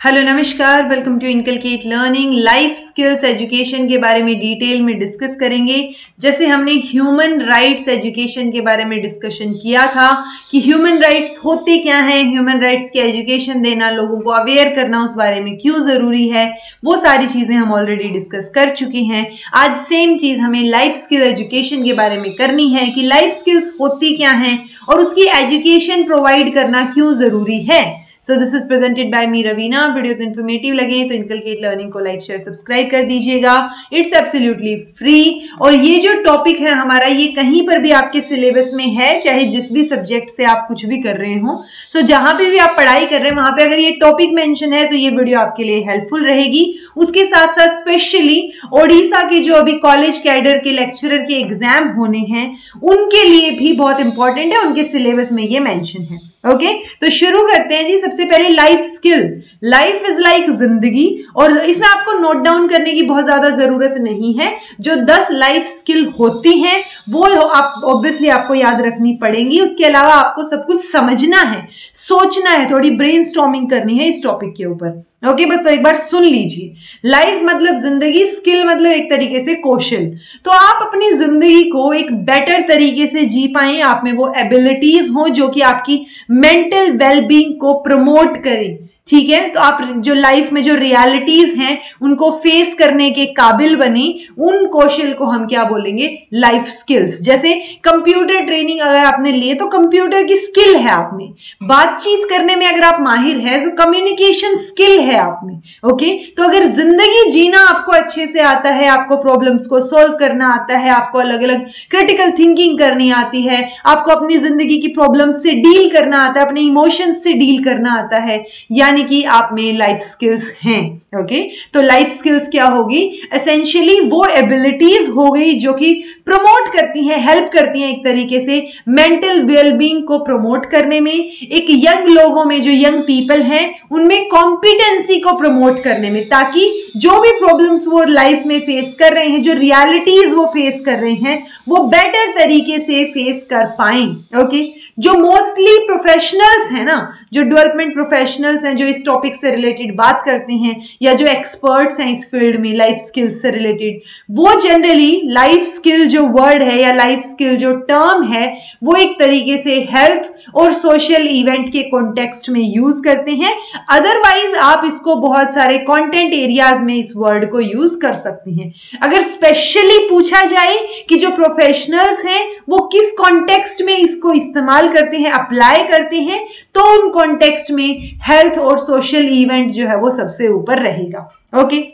Hello नमस्कार, welcome to inculcate learning. Life skills education के बारे में डिटेल में डिस्कस करेंगे। जैसे हमने ह्यूमन राइट्स एजुकेशन के बारे में डिस्कशन किया था कि ह्यूमन राइट्स होते क्या हैं, ह्यूमन राइट्स की एजुकेशन देना, लोगों को अवेयर करना उस बारे में क्यों ज़रूरी है, वो सारी चीज़ें हम ऑलरेडी डिस्कस कर चुके हैं। आज सेम चीज़ हमें लाइफ स्किल एजुकेशन के बारे में करनी है कि लाइफ स्किल्स होती क्या हैं और उसकी एजुकेशन प्रोवाइड करना क्यों ज़रूरी है। So this is presented by me Raveena. Videos informative लगे तो इनकलकेट लर्निंग को लाइक शेयर सब्सक्राइब कर दीजिएगा। It's absolutely free. और ये जो टॉपिक है हमारा, ये कहीं पर भी आपके सिलेबस में है, चाहे जिस भी सब्जेक्ट से आप कुछ भी कर रहे हो। तो जहां पे भी आप पढ़ाई कर रहे हैं वहां पे अगर ये टॉपिक मेंशन है तो ये वीडियो आपके लिए हेल्पफुल रहेगी। उसके साथ साथ स्पेशली ओडिशा के जो अभी कॉलेज कैडर के लेक्चरर के एग्जाम होने हैं उनके लिए भी बहुत इंपॉर्टेंट है, उनके सिलेबस में ये मेंशन है। ओके, तो शुरू करते हैं जी। सबसे पहले life skill. Life is like जिंदगी, और इसमें आपको नोट डाउन करने की बहुत ज्यादा जरूरत नहीं है। जो 10 लाइफ स्किल होती हैं वो आप ऑब्वियसली आपको याद रखनी पड़ेंगी। उसके अलावा आपको सब कुछ समझना है, सोचना है, थोड़ी ब्रेनस्टॉर्मिंग करनी है इस टॉपिक के ऊपर। ओके, बस तो एक बार सुन लीजिए। लाइफ मतलब जिंदगी, स्किल मतलब एक तरीके से कौशल। तो आप अपनी जिंदगी को एक बेटर तरीके से जी पाएं, आप में वो एबिलिटीज हो जो कि आपकी मेंटल वेलबींग को प्रमोट करें। ठीक है, तो आप जो लाइफ में जो रियलिटीज हैं उनको फेस करने के काबिल बने, उन कौशल को हम क्या बोलेंगे? Life skills. जैसे कंप्यूटर ट्रेनिंग अगर आपने लिए तो कंप्यूटर की स्किल है आप में। बातचीत करने में अगर आप माहिर है तो कम्युनिकेशन स्किल है आप में। ओके, तो अगर जिंदगी जीना आपको अच्छे से आता है, आपको प्रॉब्लम्स को सॉल्व करना आता है, आपको अलग अलग क्रिटिकल थिंकिंग करनी आती है, आपको अपनी जिंदगी की प्रॉब्लम्स से डील करना आता है, अपने इमोशंस से डील करना आता है, यानी कि आप में लाइफ स्किल्स हैं। ओके, तो लाइफ स्किल्स क्या होगी? एसेंशियली वो एबिलिटीज हो गई जो कि प्रमोट करती हैं, हेल्प करती हैं एक तरीके से मेंटल वेलबींग को प्रमोट करने में, एक यंग लोगों में, जो यंग पीपल हैं उनमें कॉम्पिटेंसी को प्रमोट करने में, ताकि जो भी प्रॉब्लम्स वो लाइफ में फेस कर रहे हैं, जो रियलिटीज वो फेस कर रहे हैं, वो बेटर तरीके से फेस कर पाएं। ओके, जो मोस्टली प्रोफेशनल्स हैं ना, जो डेवलपमेंट प्रोफेशनल्स हैं, जो इस टॉपिक से रिलेटेड बात करते हैं, या जो एक्सपर्ट्स हैं इस फील्ड में लाइफ स्किल्स से रिलेटेड, वो जनरली लाइफ स्किल जो वर्ड है या लाइफ स्किल जो टर्म है वो एक तरीके से हेल्थ और सोशल इवेंट के कॉन्टेक्स्ट में यूज करते हैं। अदरवाइज आप इसको बहुत सारे कंटेंट एरियाज में इस वर्ड को यूज कर सकते हैं। अगर स्पेशली पूछा जाए कि जो प्रोफेशनल्स हैं वो किस कॉन्टेक्स्ट में इसको इस्तेमाल करते हैं, अप्लाई करते हैं, तो उन कॉन्टेक्स्ट में हेल्थ और सोशल इवेंट जो है वो सबसे ऊपर रहेगा। ओके,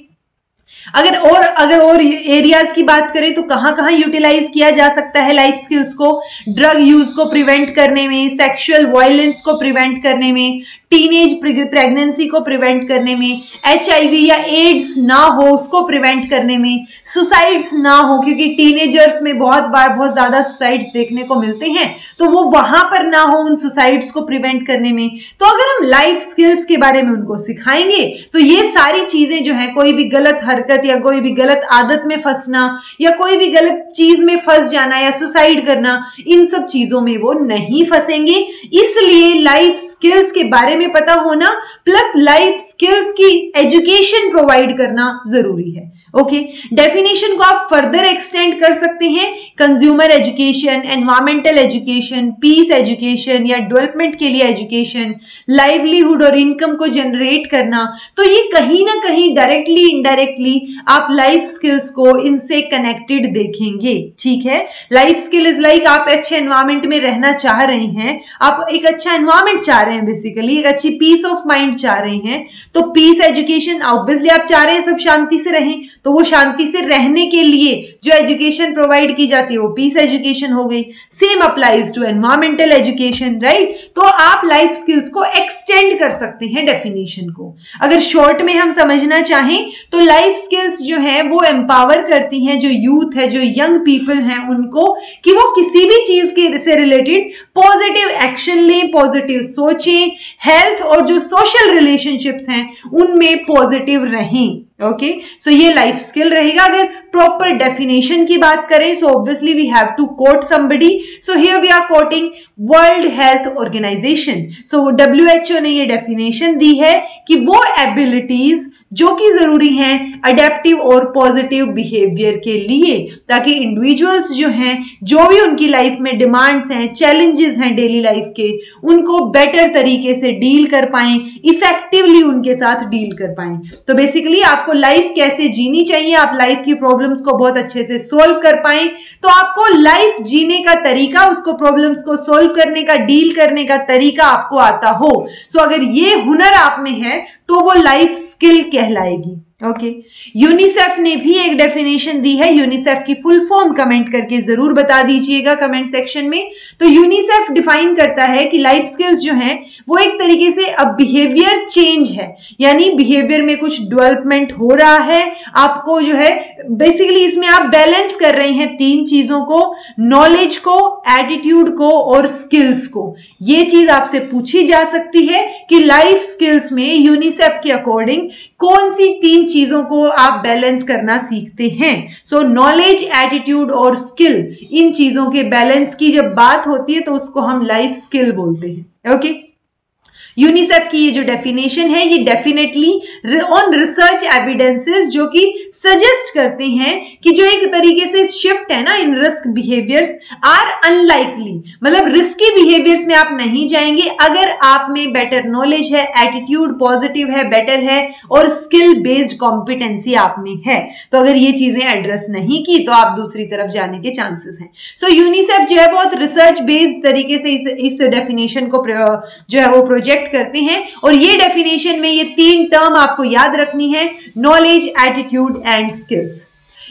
अगर और एरियाज की बात करें तो कहां कहां यूटिलाइज किया जा सकता है लाइफ स्किल्स को? ड्रग यूज को प्रिवेंट करने में, सेक्सुअल वायलेंस को प्रिवेंट करने में, टीनेज प्रेगनेंसी को प्रिवेंट करने में, HIV या एड्स ना हो उसको प्रिवेंट करने में, सुसाइड्स ना हो, क्योंकि टीनेजर्स में बहुत बार बहुत ज्यादा सुसाइड्स देखने को मिलते हैं, तो वो वहां पर ना हो, उन सुसाइड्स को प्रिवेंट करने में। तो अगर हम लाइफ स्किल्स के बारे में उनको सिखाएंगे तो ये सारी चीजें जो है, कोई भी गलत हरकत या कोई भी गलत आदत में फंसना या कोई भी गलत चीज में फंस जाना या सुसाइड करना, इन सब चीजों में वो नहीं फंसेंगे। इसलिए लाइफ स्किल्स के बारे में पता होना प्लस लाइफ स्किल्स की एजुकेशन प्रोवाइड करना जरूरी है। ओके, डेफिनेशन को आप फर्दर एक्सटेंड कर सकते हैं। Consumer education, environmental education, peace education या डेवलपमेंट के लिए एजुकेशन, लाइवलीहुड और इनकम को जनरेट करना। तो ये कहीं ना कहीं डायरेक्टली इनडायरेक्टली आप लाइफ स्किल्स को इनसे कनेक्टेड देखेंगे। ठीक है, लाइफ स्किल इज लाइक आप अच्छे एनवायरमेंट में रहना चाह रहे हैं, आप एक अच्छा एनवायरमेंट चाह रहे हैं, बेसिकली एक अच्छी पीस ऑफ माइंड चाह रहे हैं, तो पीस एजुकेशन ऑब्वियसली आप चाह रहे हैं सब शांति से रहें, तो वो शांति से रहने के लिए जो एजुकेशन प्रोवाइड की जाती है वो पीस एजुकेशन हो गई। Same applies to environmental education, right? तो आप लाइफ स्किल्स को एक्सटेंड कर सकते हैं डेफिनेशन को। अगर शॉर्ट में हम समझना चाहें तो लाइफ स्किल्स जो है वो एम्पावर करती हैं जो यूथ है, जो यंग पीपल हैं, उनको कि वो किसी भी चीज के से रिलेटेड पॉजिटिव एक्शन लें, पॉजिटिव सोचें, हेल्थ और जो सोशल रिलेशनशिप्स हैं उनमें पॉजिटिव रहें। ओके, सो ये लाइफ स्किल रहेगा। अगर प्रॉपर डेफिनेशन की बात करें, so obviously we have to quote somebody, so here we are quoting World Health Organization. So WHO ने ये डेफिनेशन दी है कि वो एबिलिटीज जो कि जरूरी हैं अडेप्टिव और पॉजिटिव बिहेवियर के लिए, ताकि इंडिविजुअल्स जो हैं, जो भी उनकी लाइफ में डिमांड्स हैं, चैलेंजेस हैं डेली लाइफ के, उनको बेटर तरीके से डील कर पाएं, इफेक्टिवली उनके साथ डील कर पाएं। तो बेसिकली आपको लाइफ कैसे जीनी चाहिए, आप लाइफ की प्रॉब्लम्स को बहुत अच्छे से सोल्व कर पाएं, तो आपको लाइफ जीने का तरीका, उसको प्रॉब्लम्स को सोल्व करने का, डील करने का तरीका आपको आता हो। सो अगर ये हुनर आप में है तो वो लाइफ स्किल कहलाएगी। ओके, यूनिसेफ ने भी एक डेफिनेशन दी है। यूनिसेफ की फुल फॉर्म कमेंट करके जरूर बता दीजिएगा कमेंट सेक्शन में। तो यूनिसेफ डिफाइन करता है कि लाइफ स्किल्स जो हैं वो एक तरीके से अब बिहेवियर चेंज है, यानी बिहेवियर में कुछ डेवलपमेंट हो रहा है। आपको जो है बेसिकली इसमें आप बैलेंस कर रहे हैं तीन चीजों को, नॉलेज को, एटीट्यूड को और स्किल्स को। ये चीज आपसे पूछी जा सकती है कि लाइफ स्किल्स में यूनिसेफ के अकॉर्डिंग कौन सी तीन चीजों को आप बैलेंस करना सीखते हैं। सो नॉलेज, एटीट्यूड और स्किल, इन चीजों के बैलेंस की जब बात होती है तो उसको हम लाइफ स्किल बोलते हैं। ओके, यूनिसेफ की ये जो डेफिनेशन है ये डेफिनेटली ऑन रिसर्च एविडेंसेस जो कि सजेस्ट करते हैं कि जो एक तरीके से शिफ्ट है ना in risk behaviours are unlikely, मतलब रिस्की बिहेवियर्स में आप नहीं जाएंगे अगर आप में बेटर नॉलेज है, एटीट्यूड पॉजिटिव है, बेटर है और स्किल बेस्ड कॉम्पिटेंसी आप में है। तो अगर ये चीजें एड्रेस नहीं की तो आप दूसरी तरफ जाने के चांसेस हैं। सो यूनिसेफ जो है बहुत रिसर्च बेस्ड तरीके से इस डेफिनेशन को जो है वो प्रोजेक्ट करते हैं और ये डेफिनेशन में ये तीन टर्म आपको याद रखनी है, नॉलेज, एटीट्यूड एंड स्किल्स।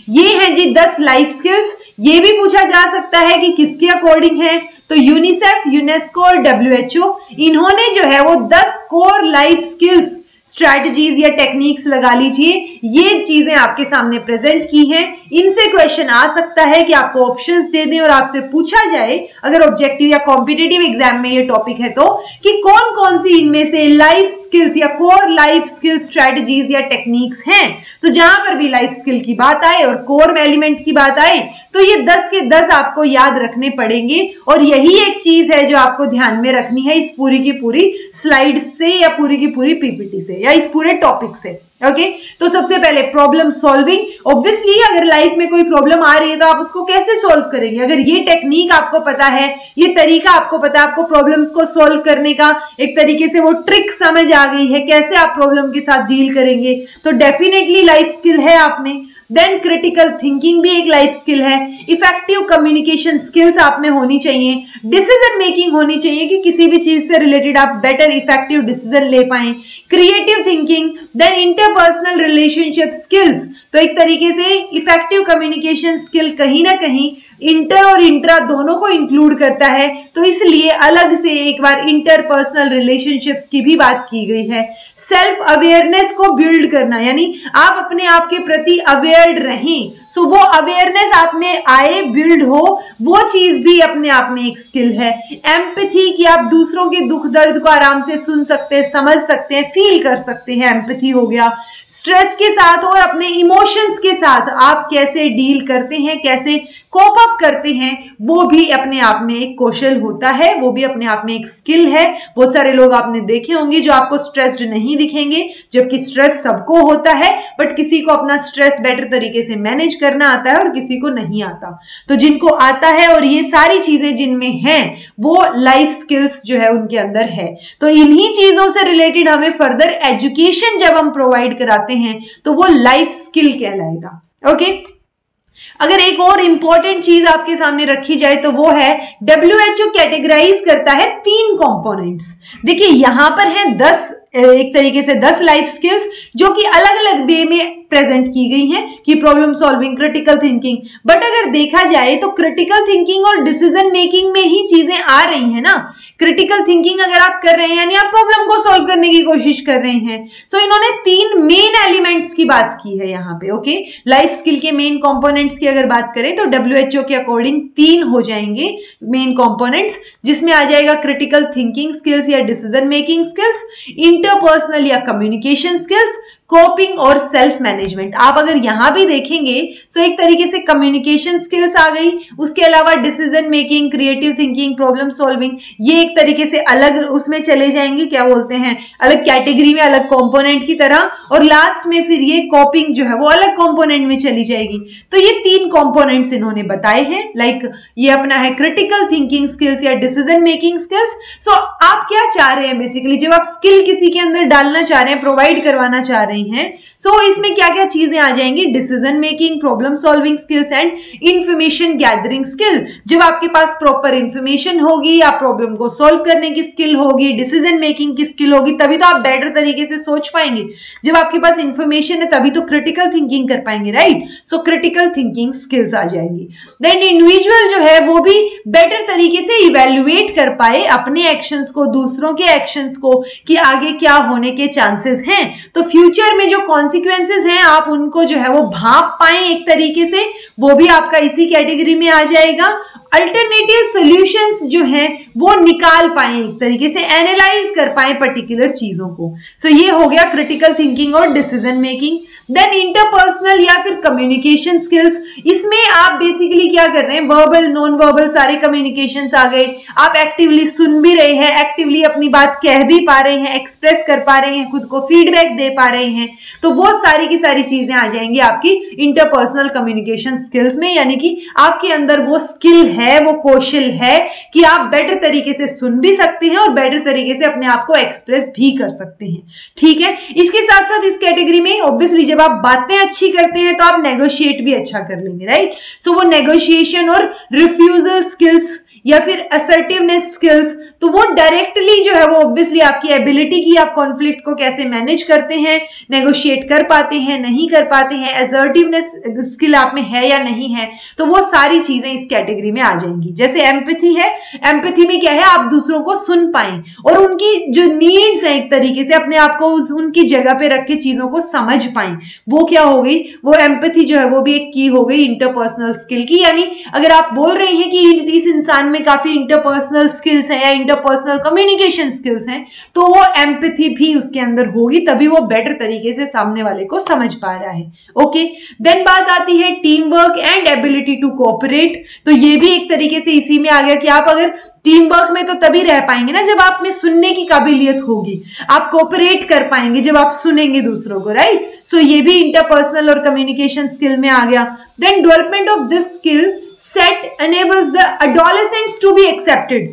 ये हैं जी 10 लाइफ स्किल्स। ये भी पूछा जा सकता है कि किसके अकॉर्डिंग है, तो यूनिसेफ, यूनेस्को और WHO इन्होंने जो है वो 10 कोर लाइफ स्किल्स स्ट्रैटेजीज या टेक्निक्स लगा लीजिए, ये चीजें आपके सामने प्रेजेंट की हैं। इनसे क्वेश्चन आ सकता है कि आपको ऑप्शंस दे दें और आपसे पूछा जाए अगर ऑब्जेक्टिव या कॉम्पिटिटिव एग्जाम में ये टॉपिक है तो, कि कौन कौन सी इनमें से लाइफ स्किल्स या कोर लाइफ स्किल स्ट्रैटेजीज या टेक्निक्स हैं। तो जहां पर भी लाइफ स्किल की बात आए और कोर एलिमेंट की बात आए तो ये 10 के 10 आपको याद रखने पड़ेंगे और यही एक चीज है जो आपको ध्यान में रखनी है इस पूरी की पूरी स्लाइड से या पूरी की पूरी पीपीटी से या इस पूरे टॉपिक से। ओके, तो सबसे पहले प्रॉब्लम सॉल्विंग। ऑब्वियसली अगर लाइफ में कोई प्रॉब्लम आ रही है तो आप उसको कैसे सॉल्व करेंगे। अगर ये टेक्निक आपको पता है, ये तरीका आपको पता है, आपको प्रॉब्लम्स को सॉल्व करने का एक तरीके से वो ट्रिक समझ आ गई है कैसे आप प्रॉब्लम के साथ डील करेंगे, तो डेफिनेटली लाइफ स्किल है आप में। देन क्रिटिकल थिंकिंग भी एक लाइफ स्किल है। इफेक्टिव कम्युनिकेशन स्किल्स आप में होनी चाहिए। डिसीजन मेकिंग होनी चाहिए कि किसी भी चीज से रिलेटेड आप बेटर इफेक्टिव डिसीजन ले पाएं। Creative thinking, then interpersonal relationship skills. तो एक तरीके से इफेक्टिव कम्युनिकेशन स्किल कहीं ना कहीं इंटर और इंट्रा दोनों को इंक्लूड करता है, तो इसलिए अलग से एक बार इंटरपर्सनल रिलेशनशिप्स की भी बात की गई है। सेल्फ अवेयरनेस को बिल्ड करना, यानी आप अपने आप के प्रति अवेयर रहें, सो वो अवेयरनेस आप में आए, बिल्ड हो, वो चीज भी अपने आप में एक स्किल है। एम्पैथी, कि आप दूसरों के दुख दर्द को आराम से सुन सकते हैं, समझ सकते हैं, फील कर सकते हैं, एम्पैथी हो गया। स्ट्रेस के साथ और अपने इमोशंस के साथ आप कैसे डील करते हैं, कैसे कोप अप करते हैं, वो भी अपने आप में एक कौशल होता है, वो भी अपने आप में एक स्किल है। बहुत सारे लोग आपने देखे होंगे जो आपको स्ट्रेस्ड नहीं दिखेंगे, जबकि स्ट्रेस सबको होता है, बट किसी को अपना स्ट्रेस बेटर तरीके से मैनेज करना आता है और किसी को नहीं आता। तो जिनको आता है और ये सारी चीजें जिनमें हैं वो लाइफ स्किल्स जो है उनके अंदर है। तो इन्हीं चीजों से रिलेटेड हमें फर्दर एजुकेशन जब हम प्रोवाइड कराते हैं तो वो लाइफ स्किल कहलाएगा। ओके, अगर एक और इंपॉर्टेंट चीज आपके सामने रखी जाए तो वो है WHO कैटेगराइज करता है 3 कंपोनेंट्स। देखिए यहां पर है 10, एक तरीके से 10 लाइफ स्किल्स जो कि अलग अलग वे में प्रेजेंट की गई हैं कि problem solving, critical thinking. But अगर देखा जाए तो क्रिटिकल थिंकिंग और डिसीजन मेकिंग में ही चीजें आ रही हैं ना। क्रिटिकल थिंकिंग अगर आप कर रहे हैं यानी आप प्रॉब्लम को सॉल्व करने की कोशिश कर रहे हैं। सो इन्होंने 3 मेन एलिमेंट्स की बात की है यहाँ पे। ओके, लाइफ स्किल के मेन कंपोनेंट्स की अगर बात करें तो WHO के अकॉर्डिंग 3 हो जाएंगे मेन कंपोनेंट्स, जिसमें आ जाएगा क्रिटिकल थिंकिंग स्किल्स या डिसीजन मेकिंग स्किल्स, इंटरपर्सनल या कम्युनिकेशन स्किल्स, कोपिंग और सेल्फ मैनेजमेंट। आप अगर यहां भी देखेंगे तो एक तरीके से कम्युनिकेशन स्किल्स आ गई, उसके अलावा decision making, creative thinking, problem solving, ये एक तरीके से अलग उसमें चले जाएंगे, क्या बोलते हैं, अलग कैटेगरी में, अलग कंपोनेंट की तरह। और लास्ट में फिर ये कोपिंग जो है वो अलग कंपोनेंट में चली जाएगी। तो ये 3 कंपोनेंट्स इन्होंने बताए हैं, लाइक ये अपना है क्रिटिकल थिंकिंग स्किल्स या डिसीजन मेकिंग स्किल्स। सो आप क्या चाह रहे हैं बेसिकली, जब आप स्किल किसी के अंदर डालना चाह रहे हैं, प्रोवाइड करवाना चाह रहे हैं, सो इसमें क्या क्या चीजें आ जाएंगी, decision making, problem solving skills and information gathering skill. जब आपके पास प्रॉपर इंफॉर्मेशन होगी, आप प्रॉब्लम को सॉल्व करने की स्किल होगी, डिसीजन मेकिंग की स्किल होगी, तभी तो आप बेटर तरीके से सोच पाएंगे। जब आपके पास इंफॉर्मेशन है तभी तो क्रिटिकल थिंकिंग कर पाएंगे, right. So critical thinking skills आ जाएंगी। देन इंडिविजुअल जो है वो भी बेटर तरीके से इवेल्युएट कर पाए अपने एक्शंस को, दूसरों के एक्शंस को, कि आगे क्या होने के चांसेस हैं। तो फ्यूचर में जो कॉन्सिक्वेंसेस हैं आप उनको जो है वो भांप पाए एक तरीके से, वो भी आपका इसी कैटेगरी में आ जाएगा। अल्टरनेटिव सॉल्यूशंस जो हैं वो निकाल पाए, एक तरीके से एनालाइज कर पाए पर्टिकुलर चीजों को। सो ये हो गया क्रिटिकल थिंकिंग और डिसीजन मेकिंग। देन इंटरपर्सनल या फिर कम्युनिकेशन स्किल्स, इसमें आप बेसिकली क्या कर रहे हैं, वर्बल नॉन वर्बल सारे कम्युनिकेशंस आ गए। आप एक्टिवली सुन भी रहे हैं, एक्टिवली अपनी बात कह भी पा रहे हैं, एक्सप्रेस कर पा रहे हैं, खुद को फीडबैक दे पा रहे हैं। तो वो सारी की सारी चीजें आ जाएंगी आपकी इंटरपर्सनल कम्युनिकेशन स्किल्स में, यानी कि आपके अंदर वो स्किल है, वो कौशल है कि आप बेटर तरीके से सुन भी सकते हैं और बेटर तरीके से अपने आप को एक्सप्रेस भी कर सकते हैं। ठीक है, इसके साथ साथ इस कैटेगरी में ऑब्वियसली जब आप बातें अच्छी करते हैं तो आप नेगोशिएट भी अच्छा कर लेंगे, राइट। सो वो नेगोशिएशन और रिफ्यूजल स्किल्स या फिर असर्टिवनेस स्किल्स, तो वो डायरेक्टली जो है वो ऑब्वियसली आपकी एबिलिटी की आप कॉन्फ्लिक्ट को कैसे मैनेज करते हैं, नेगोशिएट कर पाते हैं, नहीं कर पाते हैं, असर्टिवनेस स्किल आप में है या नहीं है, तो वो सारी चीजें इस कैटेगरी में आ जाएंगी। जैसे एम्पैथी है, एम्पैथी में क्या है, आप दूसरों को सुन पाएं और उनकी जो नीड्स हैं एक तरीके से अपने आप को उनकी जगह पे रख के चीजों को समझ पाएं, वो क्या हो गई, वो एम्पैथी जो है वो भी एक की हो गई इंटरपर्सनल स्किल की। यानी अगर आप बोल रहे हैं कि इस इंसान में काफी इंटरपर्सनल स्किल्स हैं या इंटरपर्सनल कम्युनिकेशन स्किल्स हैं, तो वो एम्पैथी भी उसके अंदर होगी, तभी वो बेटर तरीके से सामने वाले को समझ पा रहा है। ओके, देन बात आती है team work and ability to cooperate. तो ये भी एक तरीके से इसी में आ गया कि आप अगर टीम वर्क में तो तभी रह पाएंगे ना जब आप में सुनने की काबिलियत होगी, आप कोऑपरेट कर पाएंगे जब आप सुनेंगे दूसरों को, राइट। सो ये भी इंटरपर्सनल और कम्युनिकेशन स्किल में आ गया। Then development of this skill set enables the adolescents to be accepted,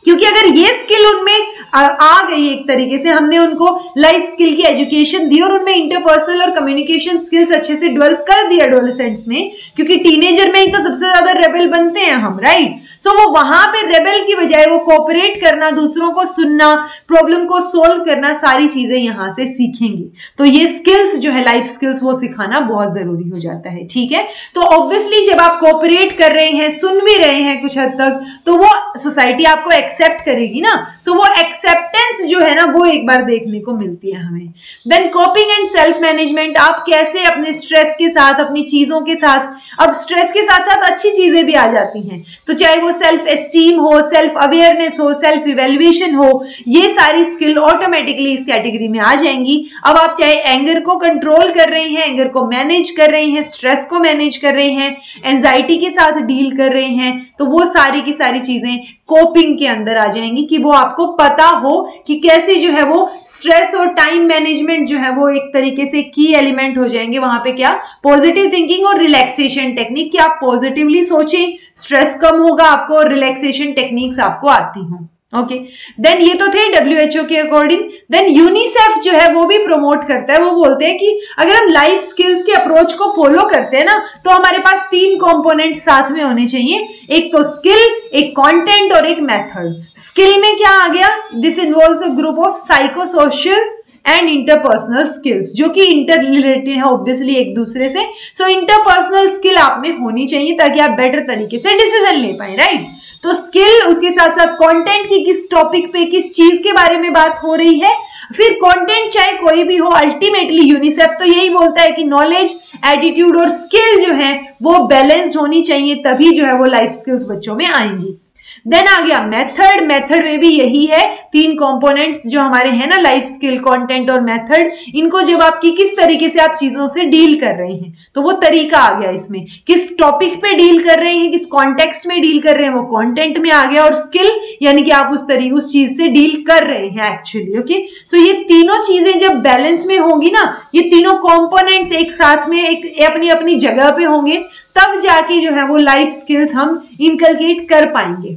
क्योंकि अगर ये स्किल उनमें आ गई, एक तरीके से हमने उनको लाइफ स्किल की एजुकेशन दी और उनमें इंटरपर्सनल और कम्युनिकेशन स्किल्स अच्छे से डेवलप कर दी एडोलेसेंट्स में, क्योंकि टीनेजर में ही तो सबसे ज्यादा रेबेल बनते हैं हम, राइट। सो वो वहां पे रेबेल की बजाय वो कोऑपरेट करना, दूसरों को सुनना, प्रॉब्लम को सोल्व करना, सारी चीजें यहां से सीखेंगे। तो ये स्किल्स जो है लाइफ स्किल्स वो सिखाना बहुत जरूरी हो जाता है। ठीक है, तो ऑब्वियसली जब आप कोऑपरेट कर रहे हैं, सुन भी रहे हैं कुछ हद तक, तो वो सोसाइटी आपको एक्सेप्ट करेगी ना। सो वो एक्सेप्टेंस जो है ना वो एक बार देखने को मिलती है हमें। Then coping and self management, आप कैसे अपने स्ट्रेस के साथ, अपनी चीजों के साथ, अब स्ट्रेस के साथ साथ अच्छी चीजें भी आ जाती हैं, तो चाहे वो सेल्फ एस्टीम हो, सेल्फ अवेयरनेस हो, सेल्फ इवेल्युएशन हो, ये सारी स्किल ऑटोमेटिकली इस कैटेगरी में आ जाएंगी। अब आप चाहे एंगर को कंट्रोल कर रहे हैं, एंगर को मैनेज कर रहे हैं, स्ट्रेस को मैनेज कर रहे हैं, एंजाइटी के साथ डील कर रहे हैं, तो वो सारी की सारी चीजें कोपिंग के अंदर आ जाएंगी कि वो आपको पता हो कि कैसे जो है वो स्ट्रेस और टाइम मैनेजमेंट जो है वो एक तरीके से की एलिमेंट हो जाएंगे वहां पे। क्या, पॉजिटिव थिंकिंग और रिलैक्सेशन टेक्निक, कि आप पॉजिटिवली सोचें, स्ट्रेस कम होगा आपको और रिलैक्सेशन टेक्निक्स आपको आती हों। ओके, देन ये तो थे WHO के अकॉर्डिंग। देन यूनिसेफ जो है वो भी प्रमोट करता है, वो बोलते हैं कि अगर हम लाइफ स्किल्स के अप्रोच को फॉलो करते हैं ना, तो हमारे पास 3 कंपोनेंट साथ में होने चाहिए, एक तो स्किल, एक कंटेंट और एक मेथड। स्किल में क्या आ गया, this involves a group of psychosocial and interpersonal skills, जो कि इंटर रिलेटेड है ऑब्वियसली एक दूसरे से। सो इंटरपर्सनल स्किल आप में होनी चाहिए ताकि आप बेटर तरीके से डिसीजन ले पाए, राइट। तो स्किल, उसके साथ साथ कंटेंट की किस टॉपिक पे, किस चीज के बारे में बात हो रही है, फिर कंटेंट चाहे कोई भी हो, अल्टीमेटली यूनिसेफ तो यही बोलता है कि नॉलेज, एटीट्यूड और स्किल जो है वो बैलेंस्ड होनी चाहिए, तभी जो है वो लाइफ स्किल्स बच्चों में आएंगी। देन आ गया मेथड, मेथड में भी यही है, 3 कंपोनेंट्स जो हमारे हैं ना, लाइफ स्किल, कंटेंट और मेथड, इनको जब आपकी किस तरीके से आप चीजों से डील कर रहे हैं, तो वो तरीका आ गया इसमें, किस टॉपिक पे डील कर रहे हैं, किस कॉन्टेक्स्ट में डील कर रहे हैं, वो कंटेंट में आ गया, और स्किल यानी कि आप उस चीज से डील कर रहे हैं एक्चुअली। ओके, सो ये तीनों चीजें जब बैलेंस में होंगी ना, ये तीनों कंपोनेंट्स एक साथ में एक अपनी अपनी जगह पे होंगे, तब जाके जो है वो लाइफ स्किल्स हम इनकलकेट कर पाएंगे।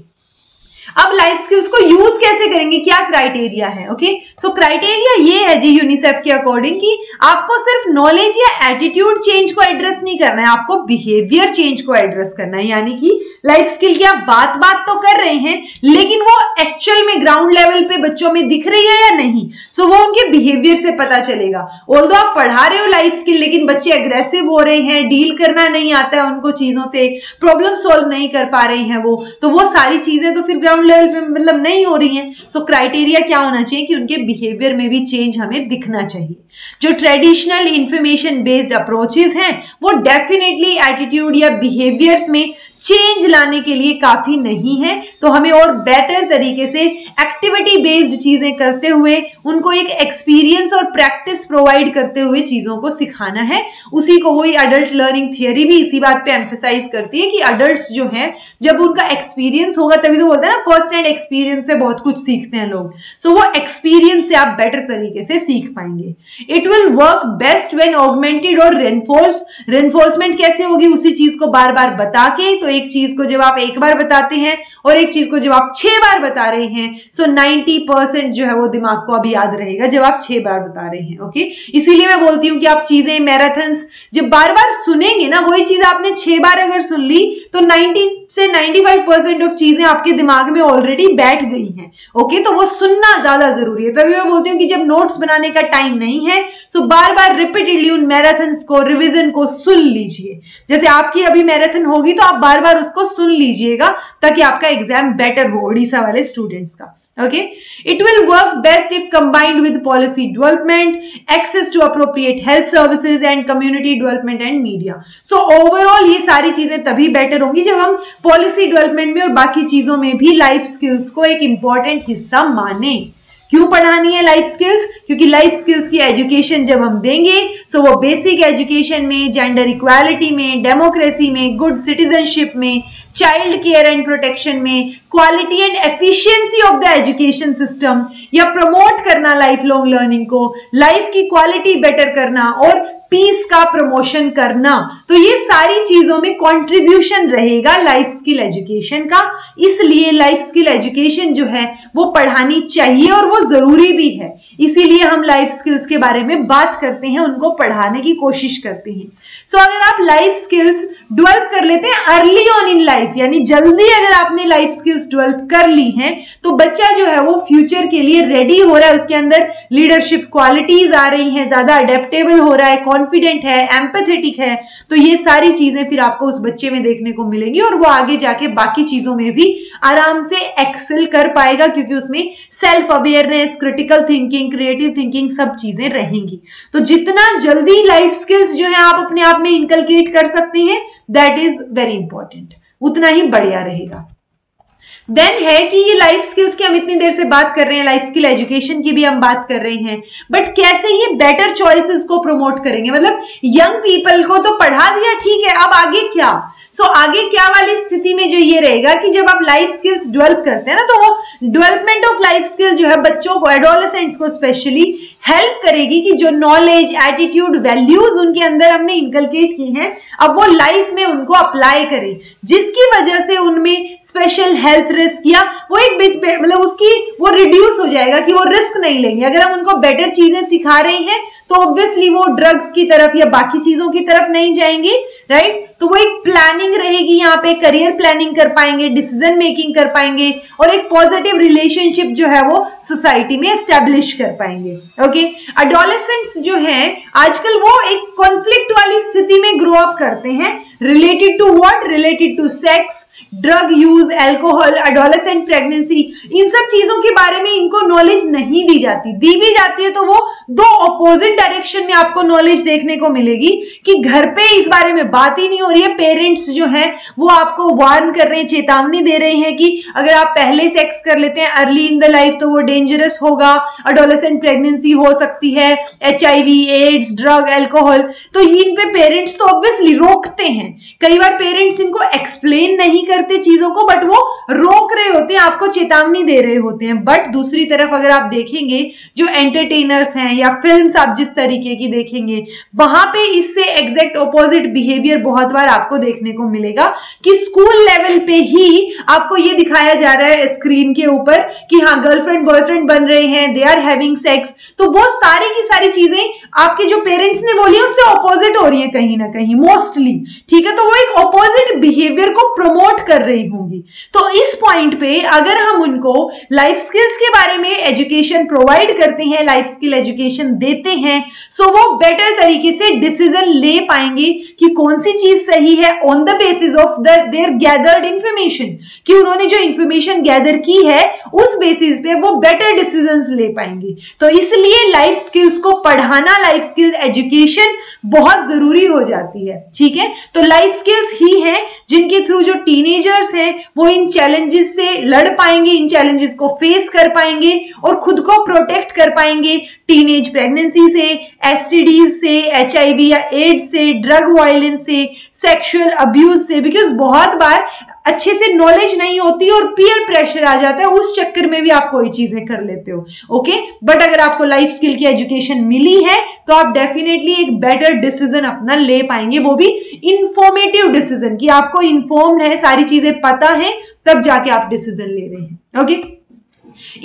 अब लाइफ स्किल्स को यूज कैसे करेंगे, क्या क्राइटेरिया है? ओके, सो क्राइटेरिया ये है जी यूनिसेफ के अकॉर्डिंग कि आपको सिर्फ नॉलेज या एटीट्यूड चेंज को एड्रेस नहीं करना है, आपको बिहेवियर चेंज को एड्रेस करना है। यानी कि लाइफ स्किल की आप बात तो कर रहे हैं, लेकिन वो एक्चुअल में ग्राउंड लेवल पे बच्चों में दिख रही है या नहीं, सो वो उनके बिहेवियर से पता चलेगा। ऑल्दो आप पढ़ा रहे हो लाइफ स्किल, लेकिन बच्चे अग्रेसिव हो रहे हैं, डील करना नहीं आता है उनको चीजों से, प्रॉब्लम सॉल्व नहीं कर पा रहे हैं वो, तो वो सारी चीजें तो फिर ग्राउंड लेवल पे मतलब नहीं हो रही हैं। सो क्राइटेरिया क्या होना चाहिए कि उनके बिहेवियर में भी चेंज हमें दिखना चाहिए। जो ट्रेडिशनल इंफॉर्मेशन बेस्ड अप्रोचेस हैं वो डेफिनेटली एटीट्यूड या बिहेवियर्स में चेंज लाने के लिए काफी नहीं है, तो हमें और बेटर तरीके से एक्टिविटी बेस्ड चीजें करते हुए उनको एक एक्सपीरियंस और प्रैक्टिस प्रोवाइड करते हुए चीजों को सिखाना है। उसी को वही अडल्ट लर्निंग थियरी भी इसी बात पे एम्फेसाइज करती है कि अडल्ट्स जो हैं जब उनका एक्सपीरियंस होगा, तभी तो बोलते हैं ना फर्स्ट हैंड एक्सपीरियंस से बहुत कुछ सीखते हैं लोग, सो वो एक्सपीरियंस से आप बेटर तरीके से सीख पाएंगे। It will work best when augmented और रेनफोर्स्ड। रेनफोर्समेंट कैसे होगी, उसी चीज को बार बार बता के, तो एक चीज को जब आप एक बार बताते हैं और एक चीज को जब आप 6 बार बता रहे हैं, सो 90% जो है वो दिमाग को अभी याद रहेगा जब आप 6 बार बता रहे हैं। ओके, इसीलिए मैं बोलती हूं कि आप चीजें मैराथन्स जब बार बार सुनेंगे ना, वही चीज आपने 6 बार अगर सुन ली तो 90 से 95% ऑफ चीजें आपके दिमाग में ऑलरेडी बैठ गई हैं। ओके, तो वो सुनना ज्यादा जरूरी है। तभी मैं बोलती हूँ कि जब नोट्स बनाने का टाइम नहीं है, तो बार बार रिपीटेडली उन मैराथन्स को, रिविजन को सुन लीजिए। जैसे आपकी अभी मैराथन होगी तो आप बार बार उसको सुन लीजिएगा ताकि आपका एग्जाम बेटर हो उड़ीसा वाले स्टूडेंट्स का। Okay, it will work best if combined with policy development, access to appropriate health services and community development and media. So overall ये सारी चीजें तभी बेटर होंगी जब हम पॉलिसी डेवलपमेंट में और बाकी चीजों में भी लाइफ स्किल्स को एक इंपॉर्टेंट हिस्सा माने। क्यों पढ़ानी है लाइफ स्किल्स? क्योंकि लाइफ स्किल्स की एजुकेशन जब हम देंगे, सो वो बेसिक एजुकेशन में, जेंडर इक्वालिटी में, डेमोक्रेसी में, गुड सिटीजनशिप में, चाइल्ड केयर एंड प्रोटेक्शन में, quality and efficiency of the education system, या प्रमोट करना लाइफ लॉन्ग लर्निंग को, लाइफ की क्वालिटी बेटर करना और पीस का प्रमोशन करना, तो ये सारी चीजों में कंट्रीब्यूशन रहेगा लाइफ स्किल एजुकेशन का। इसलिए लाइफ स्किल एजुकेशन जो है वो पढ़ानी चाहिए और वो जरूरी भी है। इसीलिए हम लाइफ स्किल्स के बारे में बात करते हैं, उनको पढ़ाने की कोशिश करते हैं। सो अगर आप लाइफ स्किल्स डेवलप कर लेते हैं अर्ली ऑन इन लाइफ, यानी जल्दी अगर आपने लाइफ स्किल्स डेवलप कर ली हैं, तो बच्चा जो है वो फ्यूचर के लिए रेडी हो रहा है, उसके अंदर लीडरशिप क्वालिटीज आ रही हैं, ज्यादा अडेप्टेबल हो रहा है, कॉन्फिडेंट है, एम्पैथेटिक है। तो ये सारी चीजें फिर आपको उस बच्चे में देखने को मिलेंगी और वो आगे जाके बाकी चीजों में भी आराम से एक्सेल कर पाएगा, क्योंकि उसमें self awareness, critical thinking, creative thinking सब चीजें रहेंगी। तो जितना जल्दी लाइफ स्किल्स जो है आप अपने आप में इनकलकेट कर सकते हैं, दैट इज वेरी इंपॉर्टेंट, उतना ही बढ़िया रहेगा। देन है कि ये लाइफ स्किल्स की हम इतनी देर से बात कर रहे हैं, लाइफ स्किल एजुकेशन की भी हम बात कर रहे हैं, बट कैसे ये बेटर चॉइसेस को प्रमोट करेंगे? मतलब यंग पीपल को तो पढ़ा दिया, ठीक है, अब आगे क्या? आगे क्या वाली स्थिति में जो ये रहेगा कि जब आप लाइफ स्किल्स डेवलप करते हैं ना, तो वो डेवलपमेंट ऑफ लाइफ स्किल जो है बच्चों को, एडोलेसेंट्स को स्पेशली हेल्प करेगी कि जो नॉलेज, एटीट्यूड, वैल्यूज उनके अंदर हमने इनकलकेट की हैं, अब वो लाइफ में उनको अप्लाई करें, जिसकी वजह से उनमें स्पेशल हेल्थ रिस्क या वो एक मतलब उसकी वो रिड्यूस हो जाएगा कि वो रिस्क नहीं लेंगे। अगर हम उनको बेटर चीजें सिखा रहे हैं तो ऑब्वियसली वो ड्रग्स की तरफ या बाकी चीजों की तरफ नहीं जाएंगे, राइट? तो वो एक प्लानिंग रहेगी, यहाँ पे करियर प्लानिंग कर पाएंगे, डिसीजन मेकिंग कर पाएंगे और एक पॉजिटिव रिलेशनशिप जो है वो सोसाइटी में एस्टेब्लिश कर पाएंगे। ओके, एडोलेसेंट्स जो हैं आजकल वो एक कॉन्फ्लिक्ट वाली स्थिति में ग्रो अप करते हैं, related to what? Related to sex, drug use, alcohol, adolescent pregnancy, इन सब चीजों के बारे में इनको नॉलेज नहीं दी जाती। दी भी जाती है तो वो दो ऑपोजिट डायरेक्शन में आपको नॉलेज देखने को मिलेगी कि घर पे इस बारे में बात ही नहीं हो रही है। पेरेंट्स जो हैं वो आपको वार्न कर रहे हैं, चेतावनी दे रहे हैं कि अगर आप पहले सेक्स कर लेते हैं अर्ली इन द लाइफ तो वो डेंजरस होगा, एडोलेसेंट प्रेगनेंसी हो सकती है, HIV, एड्स, ड्रग, अल्कोहल। तो इन पे पेरेंट्स तो ऑब्वियसली रोकते हैं। कई बार पेरेंट्स इनको एक्सप्लेन नहीं करते चीजों को, बट वो रोक रहे होते हैं, आपको चेतावनी दे रहे होते हैं। बट दूसरी तरफ अगर आप देखेंगे जो एंटरटेनर्स हैं या फिल्म्स आप जिस तरीके की देखेंगे, वहां पे इससे एग्जैक्ट ऑपोजिट बिहेवियर बहुत बार आपको देखने को मिलेगा कि स्कूल लेवल पे ही आपको ये दिखाया जा रहा है स्क्रीन के ऊपर कि हाँ गर्लफ्रेंड बॉयफ्रेंड बन रहे हैं, दे आर हैविंग सेक्स। तो वो सारी की सारी चीजें आपके जो पेरेंट्स ने बोली उससे ऑपोजिट हो रही है कहीं ना कहीं, मोस्टली, ठीक है। तो वो एक ऑपोजिट बिहेवियर को प्रमोट कर रही होंगी। तो इस पॉइंट पे अगर हम उनको लाइफ स्किल्स के बारे में एजुकेशन प्रोवाइड करते हैं, लाइफ स्किल एजुकेशन देते हैं, सो वो बेटर तरीके से डिसीजन ले पाएंगे कि कौन सी चीज सही है on the basis of their gathered information, कि उन्होंने जो इंफॉर्मेशन गैदर की है उस बेसिस पे वो बेटर डिसीजंस ले पाएंगे। तो इसलिए लाइफ स्किल्स को पढ़ाना, लाइफ स्किल एजुकेशन बहुत जरूरी हो जाती है, ठीक है। तो लाइफ स्किल्स ही हैं जिनके थ्रू जो टीनेजर्स हैं वो इन चैलेंजेस से लड़ पाएंगे, इन चैलेंजेस को फेस कर पाएंगे और खुद को प्रोटेक्ट कर पाएंगे टीनेज प्रेगनेंसी से, STDs से, HIV या एड्स से, ड्रग वायलेंस से, सेक्सुअल अब्यूज से। बिकॉज बहुत बार अच्छे से नॉलेज नहीं होती और पीयर प्रेशर आ जाता है, उस चक्कर में भी आप कोई चीजें कर लेते हो, ओके। बट अगर आपको लाइफ स्किल की एजुकेशन मिली है तो आप डेफिनेटली एक बेटर डिसीजन अपना ले पाएंगे, वो भी इंफॉर्मेटिव डिसीजन, कि आपको इन्फॉर्म्ड है, सारी चीजें पता है, तब जाके आप डिसीजन ले रहे हैं, ओके।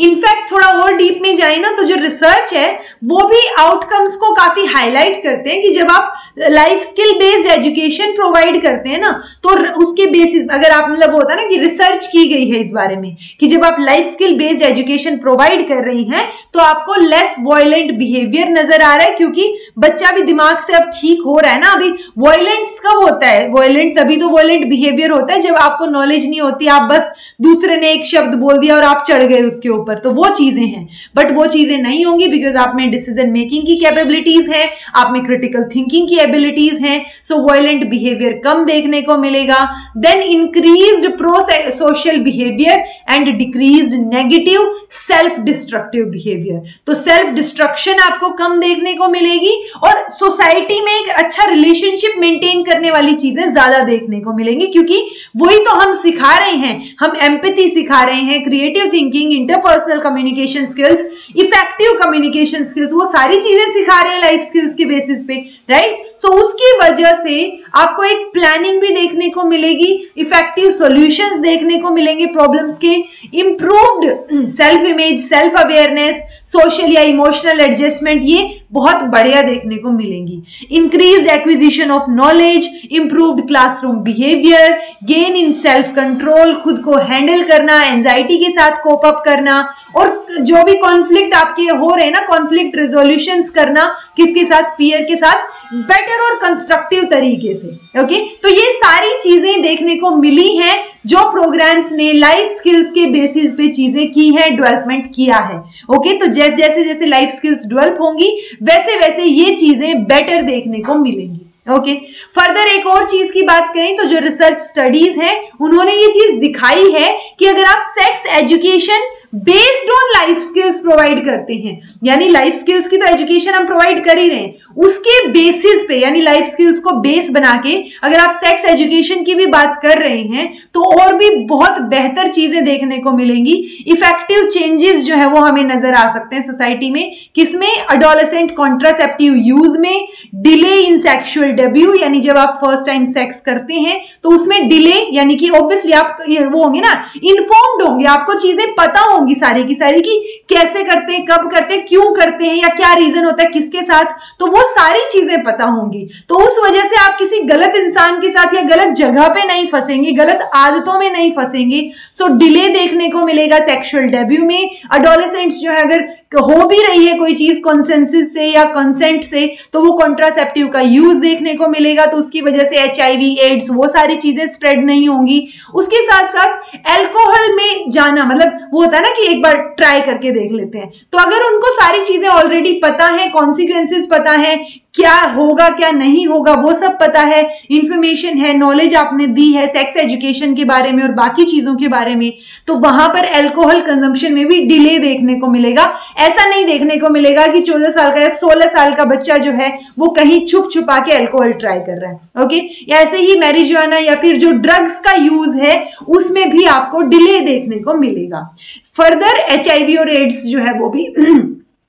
इनफैक्ट थोड़ा और डीप में जाए ना तो जो रिसर्च है वो भी आउटकम्स को काफी हाईलाइट करते हैं कि जब आप life skill based education provide करते हैं ना तो उसके बेसिस अगर आप मतलब होता है ना कि रिसर्च की गई है इस बारे में कि जब आप life skill based education provide कर रही हैं तो आपको लेस वायलेंट बिहेवियर नजर आ रहा है, क्योंकि बच्चा भी दिमाग से अब ठीक हो रहा है ना। अभी वायलेंस कब होता है? वायलेंट तभी तो वायलेंट बिहेवियर होता है जब आपको नॉलेज नहीं होती, आप बस दूसरे ने एक शब्द बोल दिया और आप चढ़ गए उसके ऊपर, तो वो चीजें हैं। बट वो चीजें नहीं होंगी बिकॉज आप में डिसीजन मेकिंग की कैपेबिलिटीज है, आप में क्रिटिकल थिंकिंग की एबिलिटीज हैं, सो वायलेंट बिहेवियर कम देखने को मिलेगा। Then increased pro social behaviour and decreased negative self destructive behaviour, तो सेल्फ डिस्ट्रक्शन आपको कम देखने को मिलेगी और सोसाइटी में एक अच्छा रिलेशनशिप मेंटेन करने वाली चीजें ज्यादा देखने को मिलेंगी, क्योंकि वही तो हम सिखा रहे हैं, हम एम्पैथी सिखा रहे हैं, creative thinking, interpersonal communication skills, effective communication skills, वो सारी चीजें सिखा रहे हैं लाइफ स्किल्स के बेसिस पे, राइट। सो उसकी वजह से आपको एक प्लानिंग भी देखने को मिलेगी, इफेक्टिव सॉल्यूशंस देखने को मिलेंगे प्रॉब्लम्स के, improved self image, self awareness, social या इमोशनल एडजस्टमेंट, ये बहुत बढ़िया देखने को मिलेंगी। Increased acquisition of knowledge, improved classroom behaviour, gain in self control, खुद को हैंडल करना, एंजाइटी के साथ कोप अप करना, और जो भी कॉन्फ्लिक्ट आपके हो रहे हैं ना, कॉन्फ्लिक्ट रिजोल्यूशंस करना, किसके साथ? पीयर के साथ, बेटर और कंस्ट्रक्टिव तरीके से, ओके। तो ये सारी चीजें देखने को मिली हैं जो प्रोग्राम्स ने लाइफ स्किल्स के बेसिस पे चीजें की है, डेवलपमेंट किया है, ओके। तो जैसे जैसे लाइफ स्किल्स डेवलप होंगी वैसे वैसे ये चीजें बेटर देखने को मिलेंगी, ओके। फर्दर एक और चीज की बात करें तो जो रिसर्च स्टडीज हैं उन्होंने ये चीज दिखाई है कि अगर आप sex education based on life skills provide करते हैं, यानी लाइफ स्किल्स की तो एजुकेशन हम प्रोवाइड कर ही रहे हैं, उसके बेसिस पे यानी लाइफ स्किल्स को बेस बना के अगर आप सेक्स एजुकेशन की भी बात कर रहे हैं तो और भी बहुत बेहतर चीजें देखने को मिलेंगी। इफेक्टिव चेंजेस जो है वो हमें नजर आ सकते हैं सोसाइटी में, किसमें? एडोलेसेंट कॉन्ट्रासेप्टिव यूज में, डिले इन सेक्सुअल डेब्यू, यानी जब आप फर्स्ट टाइम सेक्स करते हैं तो उसमें डिले, यानी कि ऑब्वियसली आप वो होंगे ना, इन्फॉर्म्ड होंगे, आपको चीजें पता होंगी सारी की सारी की कैसे करते हैं, कब करते हैं, क्यों करते हैं, या क्या रीजन होता है, किसके साथ, तो वो सारी चीजें पता होंगी। तो उस वजह से आप किसी गलत इंसान के साथ या गलत जगह पे नहीं फंसेंगे, गलत आदतों में नहीं फंसेंगे। सो डिले देखने को मिलेगा सेक्सुअल डेब्यू में। एडोलेसेंट्स जो है अगर हो भी रही है कोई चीज कॉन्सेंसिस से या कंसेंट से, तो वो कॉन्ट्रासेप्टिव का यूज देखने को मिलेगा, तो उसकी वजह से HIV, एड्स वो सारी चीजें स्प्रेड नहीं होंगी। उसके साथ साथ अल्कोहल में जाना, मतलब वो होता है ना कि एक बार ट्राई करके देख लेते हैं, तो अगर उनको सारी चीजें ऑलरेडी पता है, कॉन्सिक्वेंसेस पता है, क्या होगा क्या नहीं होगा वो सब पता है, इंफॉर्मेशन है, नॉलेज आपने दी है सेक्स एजुकेशन के बारे में और बाकी चीजों के बारे में, तो वहां पर अल्कोहल कंजम्पशन में भी डिले देखने को मिलेगा। ऐसा नहीं देखने को मिलेगा कि 14 साल का या 16 साल का बच्चा जो है वो कहीं छुप छुपा के अल्कोहल ट्राई कर रहा है। ओके, या ऐसे ही मैरिजुआना या फिर जो ड्रग्स का यूज है उसमें भी आपको डिले देखने को मिलेगा। फर्दर HIV और एड्स जो है वो भी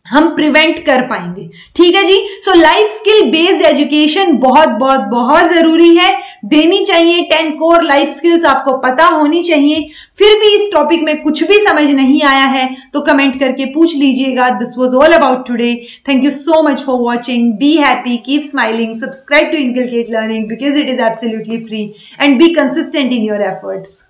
हम प्रिवेंट कर पाएंगे। ठीक है जी। So life skill based education बहुत बहुत बहुत जरूरी है, देनी चाहिए। 10 कोर लाइफ स्किल्स आपको पता होनी चाहिए। फिर भी इस टॉपिक में कुछ भी समझ नहीं आया है तो कमेंट करके पूछ लीजिएगा। This was all about today. Thank you so much for watching. Be happy, keep smiling, subscribe to inculcate learning because it is absolutely free, and be consistent in your efforts.